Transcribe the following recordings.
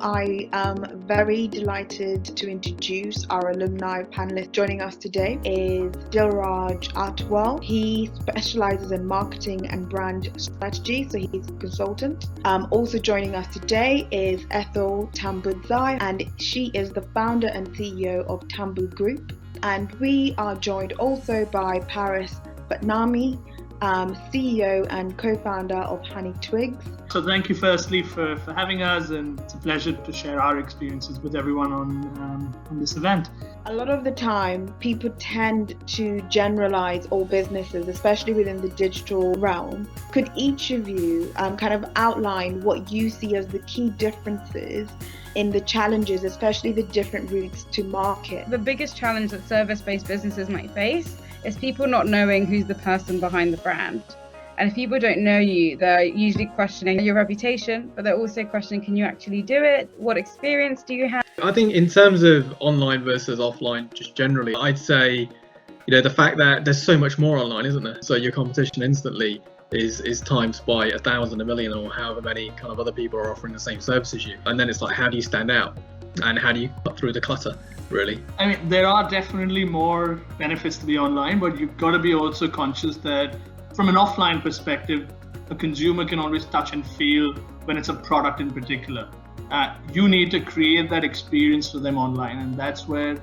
I am very delighted to introduce our alumni panelist. Joining us today is Dilraj Atwal. He specializes in marketing and brand strategy, so he's a consultant. Also joining us today is Ethel Tambudzai, and she is the founder and CEO of Tambu Group. And we are joined also by Paris Batnami, CEO and co-founder of Honey Twigs. So thank you firstly for having us, and it's a pleasure to share our experiences with everyone on this event. A lot of the time, people tend to generalize all businesses, especially within the digital realm. Could each of you kind of outline what you see as the key differences in the challenges, especially the different routes to market? The biggest challenge that service-based businesses might face is people not knowing who's the person behind the brand. And if people don't know you, they're usually questioning your reputation, but they're also questioning, can you actually do it? What experience do you have? I think in terms of online versus offline, just generally, I'd say, the fact that there's so much more online, isn't there? So your competition instantly is times by 1,000, 1,000,000, or however many kind of other people are offering the same service as you. And then it's like, how do you stand out? And how do you cut through the clutter, really? I mean, there are definitely more benefits to be online, but you've got to be also conscious that from an offline perspective, a consumer can always touch and feel when it's a product in particular. You need to create that experience for them online, and that's where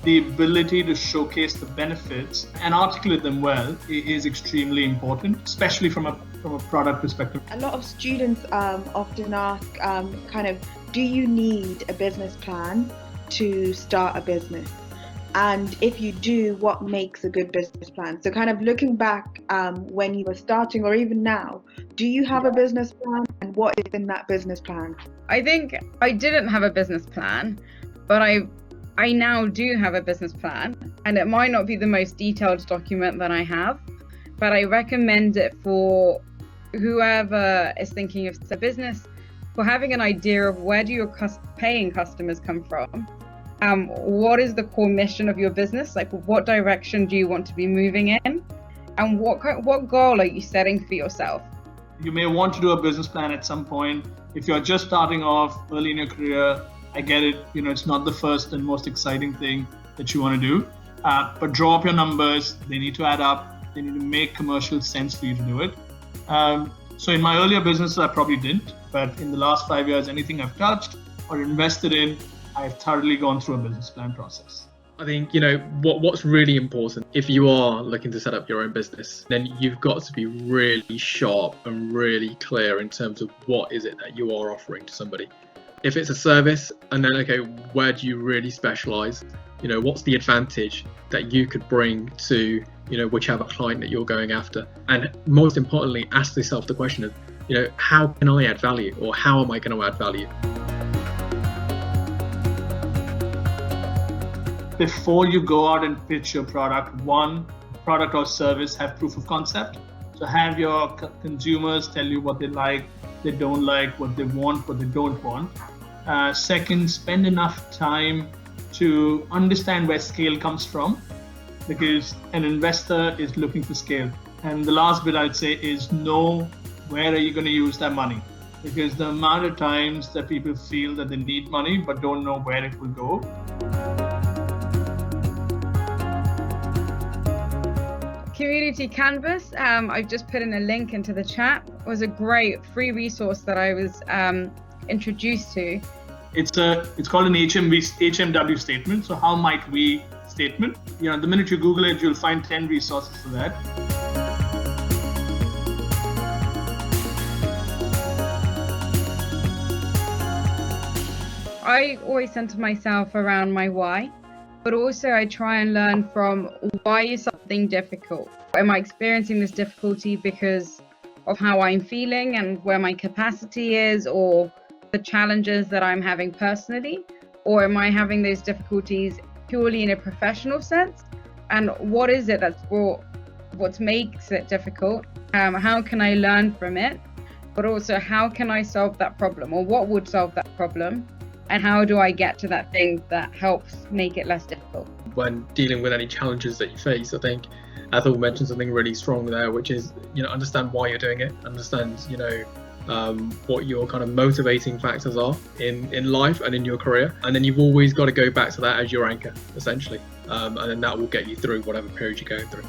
the ability to showcase the benefits and articulate them well is extremely important, especially from a product perspective. A lot of students often ask, do you need a business plan to start a business? And if you do, what makes a good business plan? So kind of looking back when you were starting, or even now, do you have a business plan, and what is in that business plan? I think I didn't have a business plan, but I now do have a business plan, and it might not be the most detailed document that I have, but I recommend it for whoever is thinking of a business, for having an idea of where do your paying customers come from. What is the core mission of your business? Like, what direction do you want to be moving in? And what goal are you setting for yourself? You may want to do a business plan at some point. If you're just starting off early in your career, I get it. It's not the first and most exciting thing that you want to do. But draw up your numbers. They need to add up. They need to make commercial sense for you to do it. So in my earlier businesses, I probably didn't. But in the last 5 years, anything I've touched or invested in, I've thoroughly gone through a business plan process. I think, what's really important, if you are looking to set up your own business, then you've got to be really sharp and really clear in terms of what is it that you are offering to somebody. If it's a service, and then, okay, where do you really specialize? What's the advantage that you could bring to, whichever client that you're going after? And most importantly, ask yourself the question of, how can I add value, or how am I going to add value? Before you go out and pitch your product, one product or service, have proof of concept. So have your consumers tell you what they like, they don't like, what they want, what they don't want. Second, spend enough time to understand where scale comes from, because an investor is looking for scale. And the last bit I'd say is know where are you going to use that money, because the amount of times that people feel that they need money but don't know where it will go. Community Canvas, I've just put in a link into the chat. It was a great free resource that I was introduced to. It's called an HMW statement. So how might we statement? The minute you Google it, you'll find 10 resources for that. I always center myself around my why, but also I try and learn from why is something difficult. Am I experiencing this difficulty because of how I'm feeling and where my capacity is, or the challenges that I'm having personally? Or am I having those difficulties purely in a professional sense? And what is it that's what makes it difficult? How can I learn from it? But also, how can I solve that problem, or what would solve that problem? And how do I get to that thing that helps make it less difficult? When dealing with any challenges that you face, I think Ethel mentioned something really strong there, which is, understand why you're doing it, understand, what your kind of motivating factors are in life and in your career, and then you've always got to go back to that as your anchor, essentially, and then that will get you through whatever period you're going through.